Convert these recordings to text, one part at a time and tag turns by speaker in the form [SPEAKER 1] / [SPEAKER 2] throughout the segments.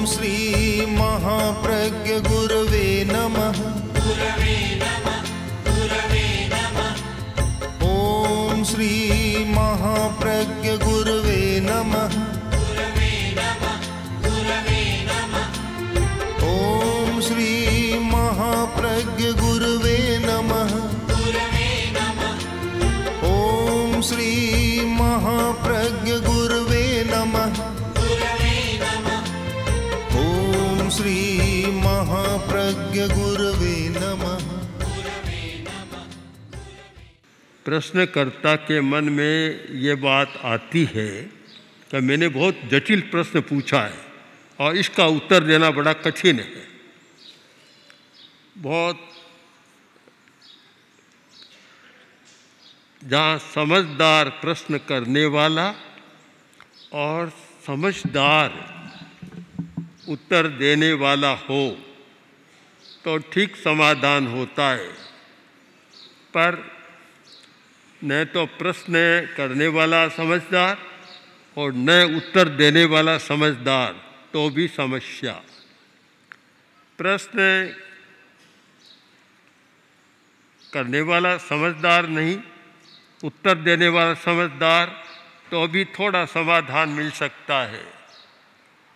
[SPEAKER 1] श्री महाप्रज्ञ गुरवे नमः। ओम श्री महाप्रज्ञ गुरवे नमः। ओम श्री महाप्रज्ञ गुरवे नमः। ओम श्री महाप्रज्ञ गुरवे नमः। ओम श्री महाप्रज्ञ गुरवे नमः।
[SPEAKER 2] प्रश्नकर्ता के मन में ये बात आती है कि मैंने बहुत जटिल प्रश्न पूछा है और इसका उत्तर देना बड़ा कठिन है। बहुत जहाँ समझदार प्रश्न करने वाला और समझदार उत्तर देने वाला हो तो ठीक समाधान होता है, पर न तो प्रश्न करने वाला समझदार और न उत्तर देने वाला समझदार तो भी समस्या। प्रश्न करने वाला समझदार नहीं, उत्तर देने वाला समझदार तो भी थोड़ा समाधान मिल सकता है।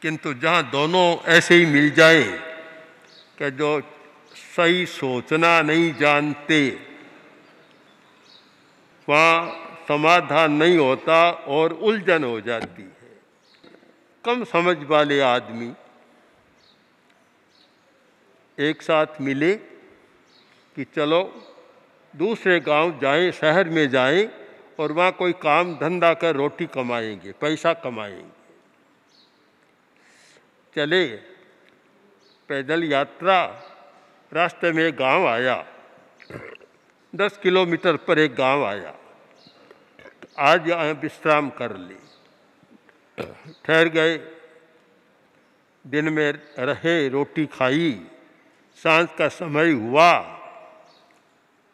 [SPEAKER 2] किंतु जहाँ दोनों ऐसे ही मिल जाए कि जो सही सोचना नहीं जानते, वहाँ समाधान नहीं होता और उलझन हो जाती है। कम समझ वाले आदमी एक साथ मिले कि चलो दूसरे गांव जाएं, शहर में जाएं और वहाँ कोई काम धंधा कर रोटी कमाएंगे, पैसा कमाएंगे। चले पैदल यात्रा, रास्ते में एक गांव आया, 10 किलोमीटर पर एक गांव आया। आज यहाँ विश्राम कर ली, ठहर गए, दिन में रहे, रोटी खाई, सांझ का समय हुआ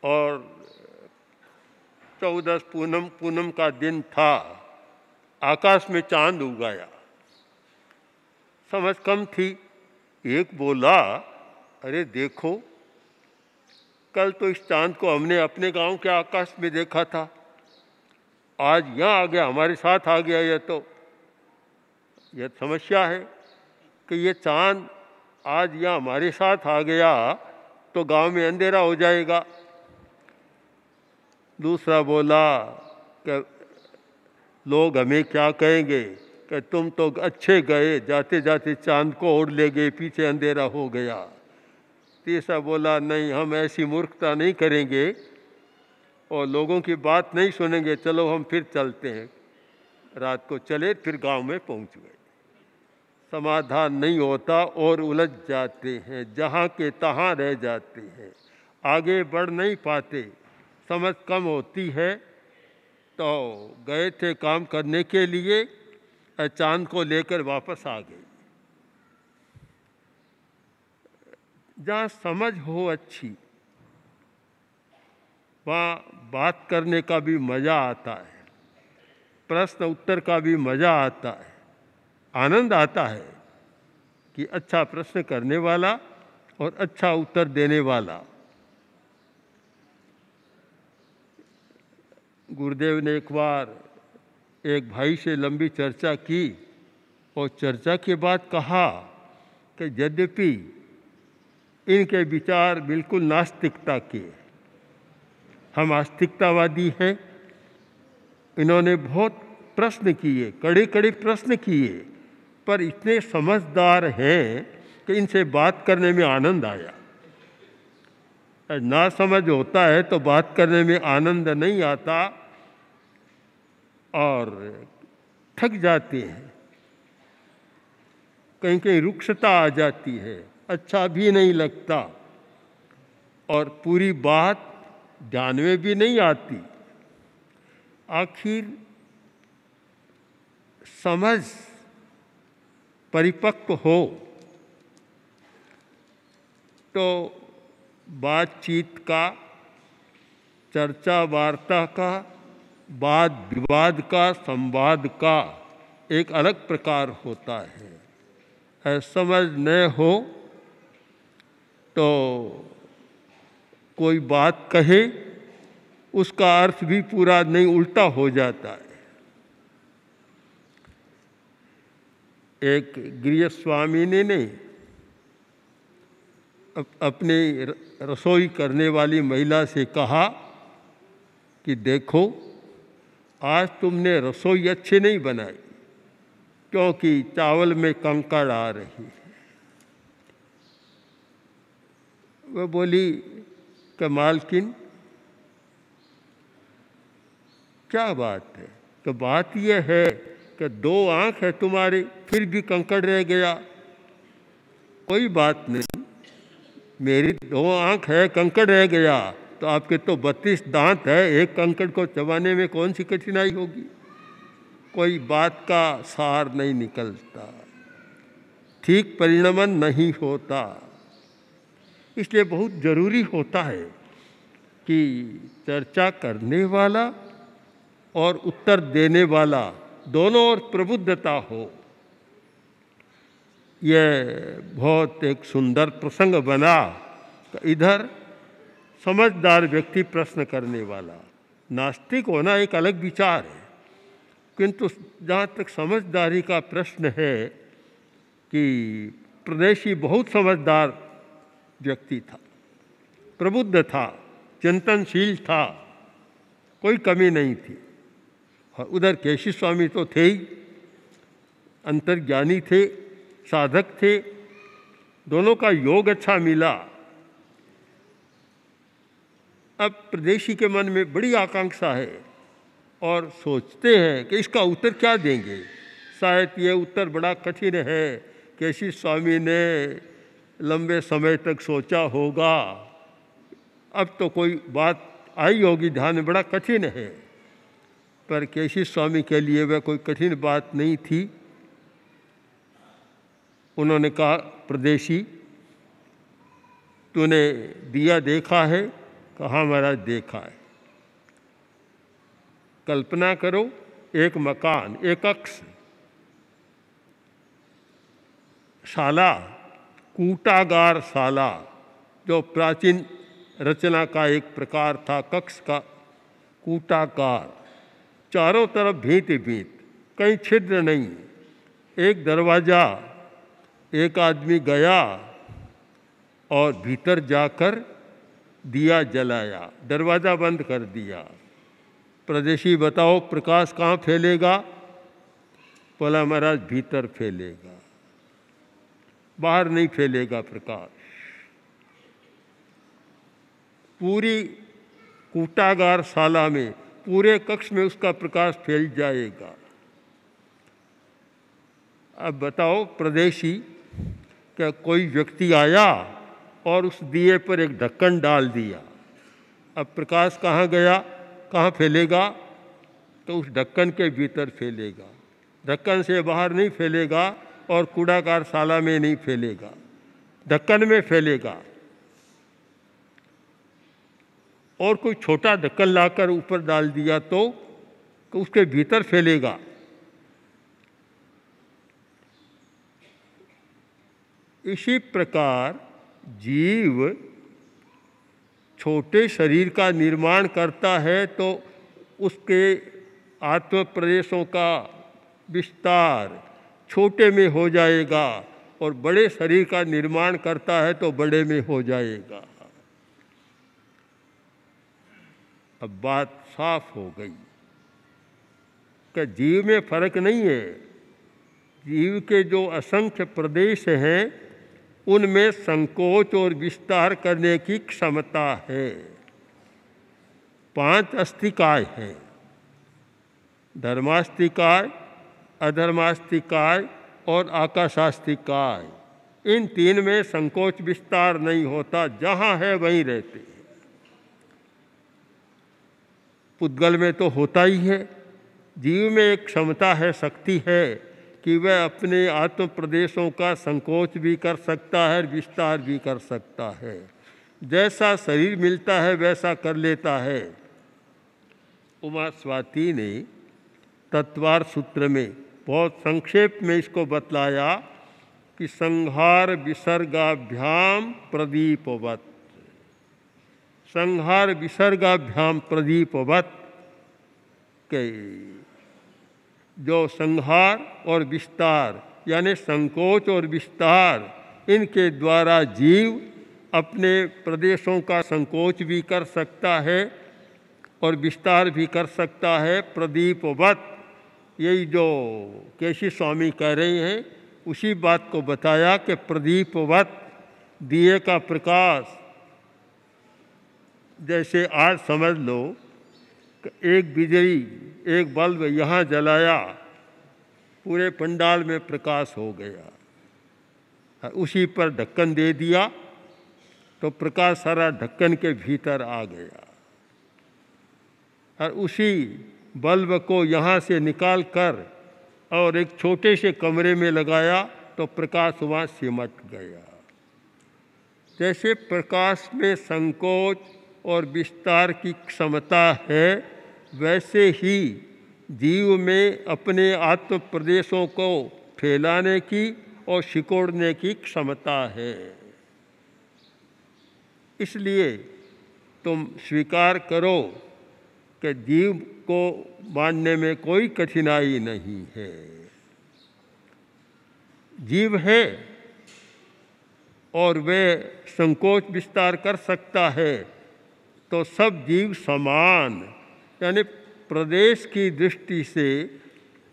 [SPEAKER 2] और 14 पूनम का दिन था। आकाश में चांद उगाया। समझ कम थी। एक बोला, अरे देखो, कल तो इस चांद को हमने अपने गांव के आकाश में देखा था, आज यहाँ आ गया, हमारे साथ आ गया। यह समस्या है कि ये चांद आज यहाँ हमारे साथ आ गया तो गांव में अंधेरा हो जाएगा। दूसरा बोला कि लोग हमें क्या कहेंगे कि तुम तो अच्छे गए, जाते जाते चांद को ओढ़ ले गए, पीछे अंधेरा हो गया। तीसरा बोला, नहीं, हम ऐसी मूर्खता नहीं करेंगे और लोगों की बात नहीं सुनेंगे, चलो हम फिर चलते हैं। रात को चले, फिर गांव में पहुंच गए। समाधान नहीं होता और उलझ जाते हैं, जहाँ के तहाँ रह जाते हैं, आगे बढ़ नहीं पाते। समझ कम होती है तो गए थे काम करने के लिए, चांद को लेकर वापस आ गए। जहाँ समझ हो अच्छी, वहाँ बात करने का भी मज़ा आता है, प्रश्न उत्तर का भी मज़ा आता है, आनंद आता है कि अच्छा प्रश्न करने वाला और अच्छा उत्तर देने वाला। गुरुदेव ने एक बार एक भाई से लंबी चर्चा की और चर्चा के बाद कहा कि यद्यपि इनके विचार बिल्कुल नास्तिकता के, हम आस्तिकतावादी हैं। इन्होंने बहुत प्रश्न किए, कड़े कड़े प्रश्न किए, पर इतने समझदार हैं कि इनसे बात करने में आनंद आया। ना समझ होता है तो बात करने में आनंद नहीं आता और थक जाते हैं, कहीं कहीं रुक्षता आ जाती है, अच्छा भी नहीं लगता और पूरी बात ध्यान में भी नहीं आती। आखिर समझ परिपक्व हो तो बातचीत का, चर्चा वार्ता का, वाद विवाद का, संवाद का एक अलग प्रकार होता है। समझ न हो तो कोई बात कहे उसका अर्थ भी पूरा नहीं, उल्टा हो जाता है। एक गृह स्वामी ने अपनी रसोई करने वाली महिला से कहा कि देखो, आज तुमने रसोई अच्छी नहीं बनाई क्योंकि चावल में कंकड़ आ रही है। वह बोली कि मालकिन क्या बात है? कि बात यह है कि 2 आँख है तुम्हारी, फिर भी कंकड़ रह गया। कोई बात नहीं, मेरी 2 आँख है, कंकड़ रह गया, तो आपके तो 32 दांत है, एक कंकड़ को चबाने में कौन सी कठिनाई होगी? कोई बात का सार नहीं निकलता, ठीक परिणमन नहीं होता। इसलिए बहुत ज़रूरी होता है कि चर्चा करने वाला और उत्तर देने वाला दोनों ओर प्रबुद्धता हो। यह बहुत एक सुंदर प्रसंग बना। इधर समझदार व्यक्ति प्रश्न करने वाला, नास्तिक होना एक अलग विचार है, किंतु जहाँ तक समझदारी का प्रश्न है कि प्रदेशी बहुत समझदार व्यक्ति था, प्रबुद्ध था, चिंतनशील था, कोई कमी नहीं थी। और उधर केशी स्वामी तो थे ही, अंतर्ज्ञानी थे, साधक थे, दोनों का योग अच्छा मिला। अब प्रदेशी के मन में बड़ी आकांक्षा है और सोचते हैं कि इसका उत्तर क्या देंगे। शायद ये उत्तर बड़ा कठिन है। केशी स्वामी ने लंबे समय तक सोचा होगा, अब तो कोई बात आई होगी ध्यान में, बड़ा कठिन है। पर केशी स्वामी के लिए वह कोई कठिन बात नहीं थी। उन्होंने कहा, प्रदेशी तूने दिया देखा है? कहा महाराज देखा है। कल्पना करो, एक मकान, एक कक्ष, शाला, कूटागार शाला, जो प्राचीन रचना का एक प्रकार था, कक्ष का कूटागार, चारों तरफ भींत ही भींत, कहीं छिद्र नहीं, एक दरवाज़ा। एक आदमी गया और भीतर जाकर दिया जलाया, दरवाज़ा बंद कर दिया। प्रदेशी बताओ प्रकाश कहाँ फैलेगा? बोला महाराज भीतर फैलेगा, बाहर नहीं फैलेगा प्रकाश। पूरी कूटागार शाला में, पूरे कक्ष में उसका प्रकाश फैल जाएगा। अब बताओ प्रदेशी, क्या कोई व्यक्ति आया और उस दिए पर एक ढक्कन डाल दिया, अब प्रकाश कहाँ गया, कहाँ फैलेगा? तो उस ढक्कन के भीतर फैलेगा, ढक्कन से बाहर नहीं फैलेगा और कूड़ागार शाला में नहीं फैलेगा, ढक्कन में फैलेगा। और कोई छोटा ढक्कन लाकर ऊपर डाल दिया तो उसके भीतर फैलेगा। इसी प्रकार जीव छोटे शरीर का निर्माण करता है तो उसके आत्म प्रदेशों का विस्तार छोटे में हो जाएगा, और बड़े शरीर का निर्माण करता है तो बड़े में हो जाएगा। अब बात साफ हो गई कि जीव में फर्क नहीं है। जीव के जो असंख्य प्रदेश हैं उनमें संकोच और विस्तार करने की क्षमता है। 5 अस्थिकाय हैं, धर्मास्थिकाय, अधर्मास्थिकाय और आकाशास्थिकाय। इन 3 में संकोच विस्तार नहीं होता, जहाँ है वहीं रहते हैं। पुद्गल में तो होता ही है। जीव में एक क्षमता है, शक्ति है कि वह अपने आत्म प्रदेशों का संकोच भी कर सकता है, विस्तार भी कर सकता है। जैसा शरीर मिलता है वैसा कर लेता है। उमा स्वाति ने तत्वार सूत्र में बहुत संक्षेप में इसको बतलाया कि संहार विसर्गाभ्याम प्रदीपवत, संहार विसर्गाभ्याम प्रदीपवत के जो संहार और विस्तार यानी संकोच और विस्तार इनके द्वारा जीव अपने प्रदेशों का संकोच भी कर सकता है और विस्तार भी कर सकता है। प्रदीपवत, यही जो केशी स्वामी कह रहे हैं उसी बात को बताया कि प्रदीपवत, दिए का प्रकाश। जैसे आज समझ लो कि एक बिजली, एक बल्ब यहाँ जलाया, पूरे पंडाल में प्रकाश हो गया, उसी पर ढक्कन दे दिया तो प्रकाश सारा ढक्कन के भीतर आ गया, और उसी बल्ब को यहाँ से निकाल कर और एक छोटे से कमरे में लगाया तो प्रकाश वहाँ सिमट गया। जैसे प्रकाश में संकोच और विस्तार की क्षमता है, वैसे ही जीव में अपने आत्म प्रदेशों को फैलाने की और सिकोड़ने की क्षमता है। इसलिए तुम स्वीकार करो कि जीव को मानने में कोई कठिनाई नहीं है। जीव है और वे संकोच विस्तार कर सकता है, तो सब जीव समान, यानी प्रदेश की दृष्टि से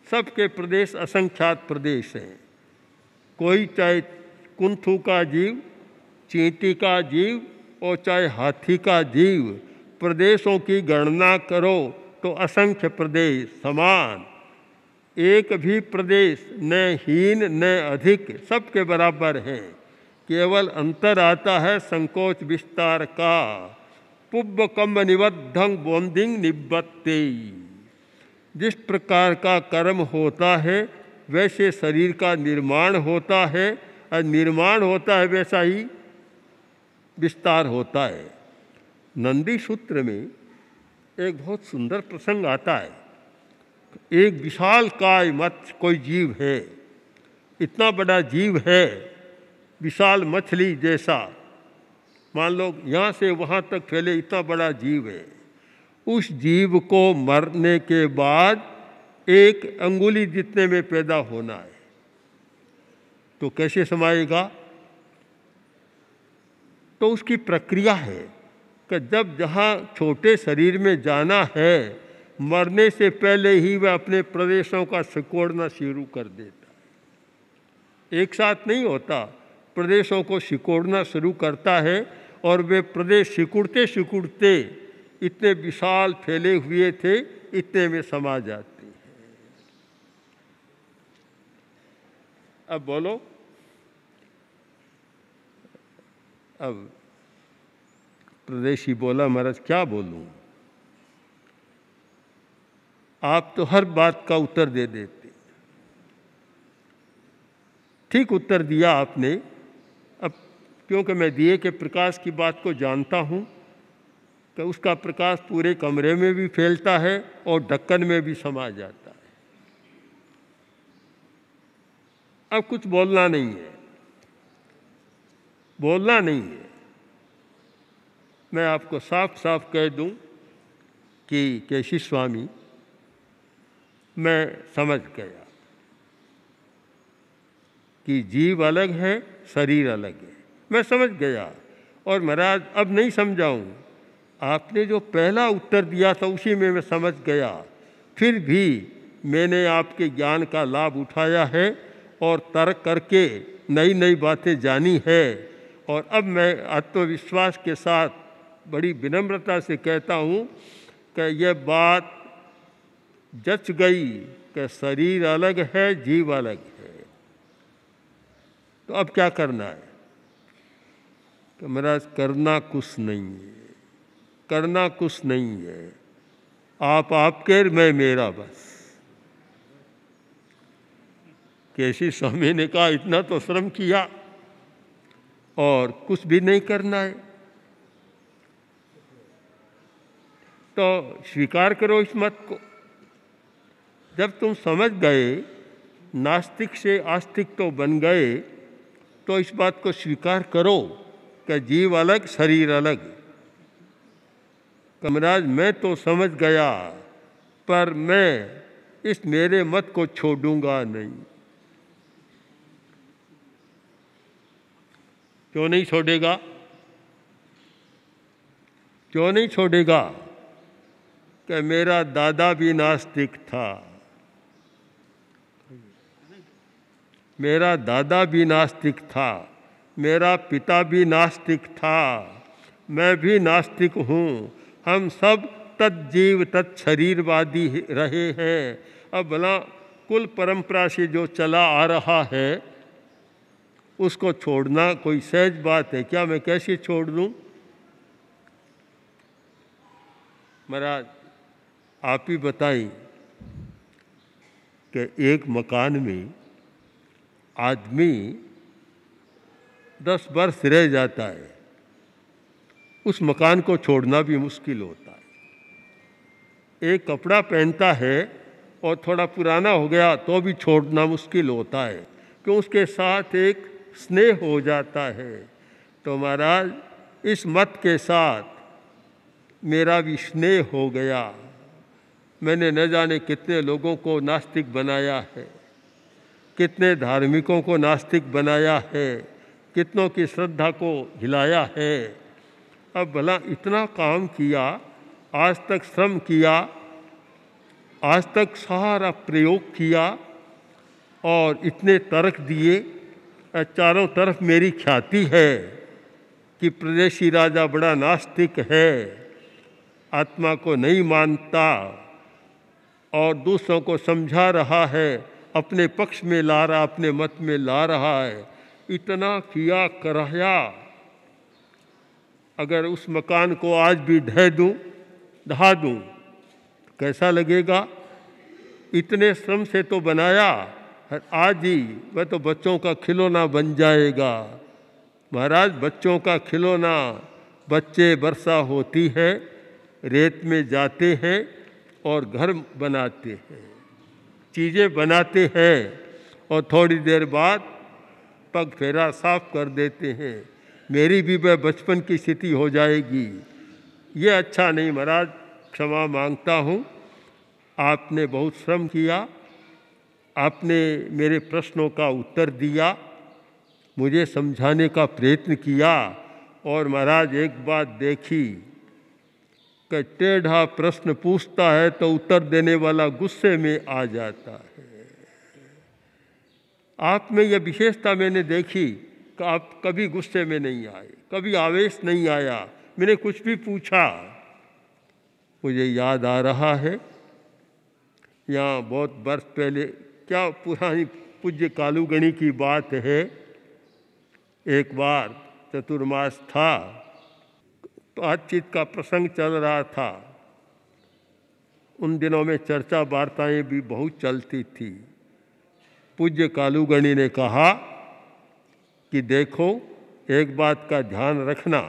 [SPEAKER 2] सबके प्रदेश असंख्यात प्रदेश हैं। कोई चाहे कुंथू का जीव, चींटी का जीव और चाहे हाथी का जीव, प्रदेशों की गणना करो तो असंख्य प्रदेश समान, एक भी प्रदेश न हीन न अधिक, सबके बराबर हैं। केवल अंतर आता है संकोच विस्तार का। पुब्ब कम्ब निबद्धं बोंदिंग निबत्ते, जिस प्रकार का कर्म होता है वैसे शरीर का निर्माण होता है, और निर्माण होता है वैसा ही विस्तार होता है। नंदी सूत्र में एक बहुत सुंदर प्रसंग आता है। एक विशाल काय मत्स्य कोई जीव है, इतना बड़ा जीव है, विशाल मछली जैसा, मान लो यहाँ से वहाँ तक फैले, इतना बड़ा जीव है। उस जीव को मरने के बाद एक अंगुली जितने में पैदा होना है, तो कैसे समाएगा? तो उसकी प्रक्रिया है कि जब जहाँ छोटे शरीर में जाना है, मरने से पहले ही वह अपने प्रदेशों का सिकोड़ना शुरू कर देता है। एक साथ नहीं होता, प्रदेशों को सिकोड़ना शुरू करता है और वे प्रदेश सिकुड़ते सिकुड़ते इतने विशाल फैले हुए थे, इतने में समा जाते हैं। अब बोलो, अब प्रदेशी बोला, महाराज क्या बोलूं? आप तो हर बात का उत्तर दे देते। ठीक उत्तर दिया आपने। अब क्योंकि मैं दिए के प्रकाश की बात को जानता हूं कि उसका प्रकाश पूरे कमरे में भी फैलता है और ढक्कन में भी समा जाता है। अब कुछ बोलना नहीं है, बोलना नहीं है। मैं आपको साफ साफ कह दूं कि केशी स्वामी, मैं समझ गया कि जीव अलग है, शरीर अलग है। मैं समझ गया, और महाराज अब नहीं समझाऊं। आपने जो पहला उत्तर दिया था उसी में मैं समझ गया। फिर भी मैंने आपके ज्ञान का लाभ उठाया है और तर्क करके नई नई बातें जानी है। और अब मैं आत्मविश्वास के साथ बड़ी विनम्रता से कहता हूँ कि यह बात जच गई कि शरीर अलग है, जीव अलग है। तो अब क्या करना है? कि महाराज करना कुछ नहीं है, करना कुछ नहीं है। आप आपके, मैं मेरा, बस। केशी स्वामी ने कहा इतना तो श्रम किया और कुछ भी नहीं करना है, तो स्वीकार करो इस मत को। जब तुम समझ गए, नास्तिक से आस्तिक तो बन गए, तो इस बात को स्वीकार करो कि जीव अलग शरीर अलग। कमराज मैं तो समझ गया, पर मैं इस मेरे मत को छोड़ूंगा नहीं। क्यों नहीं छोड़ेगा? क्यों नहीं छोड़ेगा? कि मेरा दादा भी नास्तिक था, मेरा दादा भी नास्तिक था, मेरा पिता भी नास्तिक था, मैं भी नास्तिक हूँ। हम सब तज्जीव तत्शरीरवादी रहे हैं। अब भला कुल परंपरा से जो चला आ रहा है उसको छोड़ना कोई सहज बात है क्या? मैं कैसे छोड़ दूँ? महाराज आप ही बताएं कि एक मकान में आदमी 10 वर्ष रह जाता है, उस मकान को छोड़ना भी मुश्किल होता है। एक कपड़ा पहनता है और थोड़ा पुराना हो गया तो भी छोड़ना मुश्किल होता है, क्यों? उसके साथ एक स्नेह हो जाता है। तो महाराज इस मत के साथ मेरा भी स्नेह हो गया। मैंने न जाने कितने लोगों को नास्तिक बनाया है, कितने धार्मिकों को नास्तिक बनाया है, कितनों की श्रद्धा को हिलाया है। अब भला इतना काम किया, आज तक श्रम किया, आज तक सारा प्रयोग किया और इतने तर्क दिए, चारों तरफ मेरी ख्याति है कि प्रदेशी राजा बड़ा नास्तिक है, आत्मा को नहीं मानता और दूसरों को समझा रहा है, अपने पक्ष में ला रहा, अपने मत में ला रहा है। इतना किया कराया, अगर उस मकान को आज भी ढहा दूँ तो कैसा लगेगा? इतने श्रम से तो बनाया, आज ही वह तो बच्चों का खिलौना बन जाएगा। महाराज बच्चों का खिलौना, बच्चे वर्षा होती है, रेत में जाते हैं और घर बनाते हैं, चीज़ें बनाते हैं और थोड़ी देर बाद पग फेरा साफ कर देते हैं। मेरी भी वह बचपन की स्थिति हो जाएगी। ये अच्छा नहीं महाराज, क्षमा मांगता हूँ। आपने बहुत श्रम किया, आपने मेरे प्रश्नों का उत्तर दिया, मुझे समझाने का प्रयत्न किया। और महाराज एक बात देखी कि टेढ़ा प्रश्न पूछता है तो उत्तर देने वाला गुस्से में आ जाता है। आप में यह विशेषता मैंने देखी कि आप कभी गुस्से में नहीं आए, कभी आवेश नहीं आया। मैंने कुछ भी पूछा, मुझे याद आ रहा है यहाँ बहुत वर्ष पहले, क्या पुरानी पूज्य कालूगणी की बात है। एक बार चतुर्मास था, बातचीत का प्रसंग चल रहा था। उन दिनों में चर्चा वार्ताएं भी बहुत चलती थी। पूज्य कालूगणी ने कहा कि देखो, एक बात का ध्यान रखना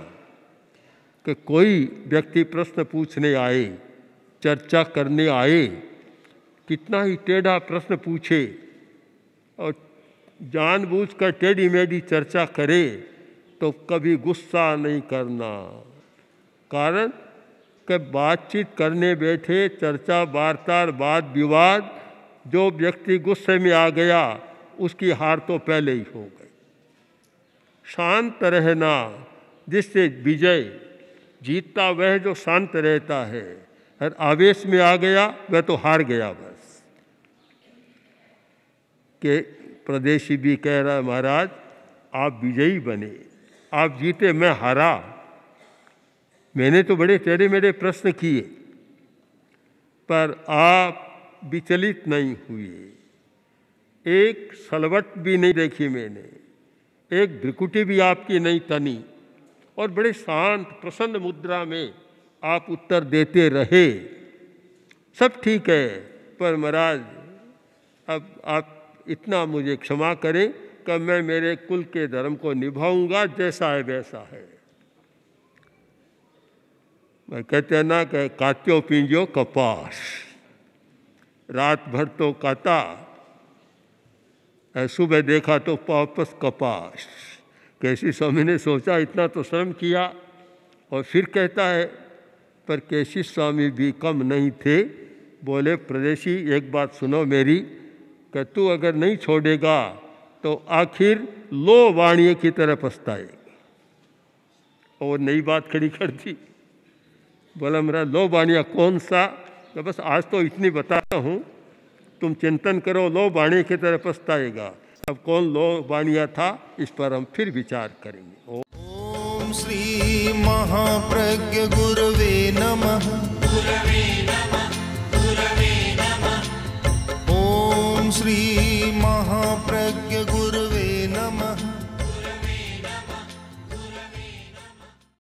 [SPEAKER 2] कि कोई व्यक्ति प्रश्न पूछने आए, चर्चा करने आए, कितना ही टेढ़ा प्रश्न पूछे और जानबूझकर टेढ़ी मेढ़ी चर्चा करे तो कभी गुस्सा नहीं करना। कारण कि बातचीत करने बैठे, चर्चा वार्ता वाद विवाद, जो व्यक्ति गुस्से में आ गया उसकी हार तो पहले ही हो गई। शांत रहना, जिससे विजय जीतता वह जो शांत रहता है, और आवेश में आ गया वह तो हार गया। बस के प्रदेशी भी कह रहा है, महाराज आप विजयी बने, आप जीते, मैं हारा। मैंने तो बड़े टेढ़े मेढ़े प्रश्न किए पर आप विचलित नहीं हुए, एक सलवट भी नहीं देखी मैंने, एक भ्रिकुटी भी आपकी नहीं तनी, और बड़े शांत प्रसन्न मुद्रा में आप उत्तर देते रहे। सब ठीक है, पर महाराज अब आप इतना मुझे क्षमा करें कि मैं मेरे कुल के धर्म को निभाऊंगा, जैसा है वैसा है। मैं कहते हैं ना कि कात्यो पींजो कपास, रात भर तो काता, सुबह देखा तो वापस कपास। कैसी स्वामी ने सोचा, इतना तो श्रम किया, और फिर कहता है पर कैसी स्वामी भी कम नहीं थे। बोले प्रदेशी एक बात सुनो मेरी, कि तू अगर नहीं छोड़ेगा तो आखिर लो वाणिये की तरह पछताएगा। और नई बात खड़ी कर दी। बोला मेरा लो वाणिया कौन सा? तो बस आज तो इतनी बताता हूँ, तुम चिंतन करो, लो वाणिये की तरह पछताएगा। अब कौन लो वाणिया था, इस पर हम फिर विचार करेंगे।
[SPEAKER 1] ओम श्री महाप्रज्ञ गुरवे नमः।